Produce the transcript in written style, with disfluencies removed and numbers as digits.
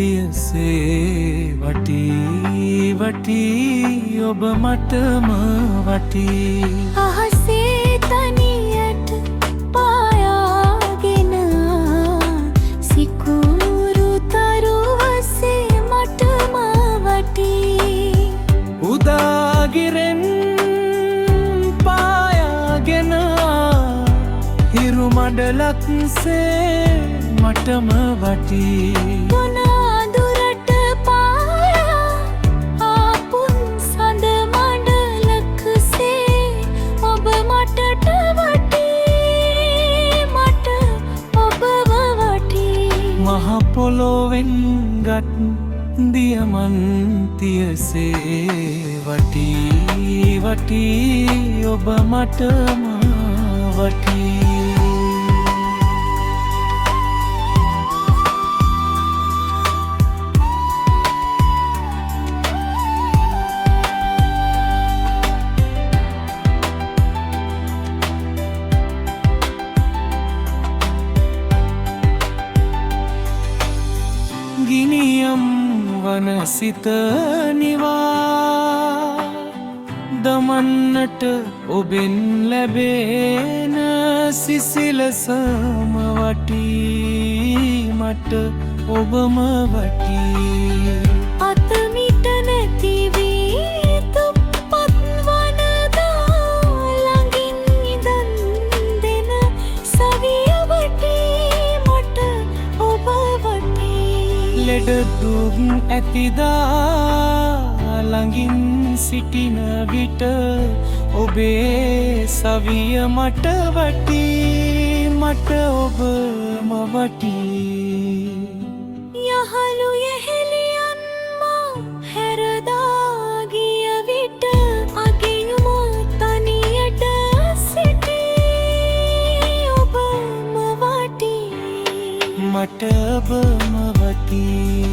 දියසේ වටී වටී ඔබ මටම වටී අහසේ තනියට පායාගෙන සිකුරු තරුවසේ මටම වටී උදාගිරෙන් පායාගෙන හිරු මඩලක්සේ මටම වටී දුරට පායා ආපුන් සඳ මඩලකසේ ඔබ මටට වටී මට ඔබව වටී මහ පොළොවෙන් ගත් දියමන්තියසේ වටී වටී ඔබ මටම වටී ගිනියම් වනසිත නිවා දමන්නට ඔබෙන් ලැබෙන සිසිලසම වටී මට ඔබම වටී අතමිට නැති වී තුප්පත් වනදා ළඟින් ඉඳන් දෙන සවිය වටී මට ඔබ වටී ලෙඩ දුක් ඇතිදා ළඟින් සිටින විට ඔබේ සවිය මට වටී මට ඔබම වටී යහළු යෙහෙලියන් මා හැරදා ගිය විට අගියුම තනියට සිටී ඔබම වටී මට ඔබම වටී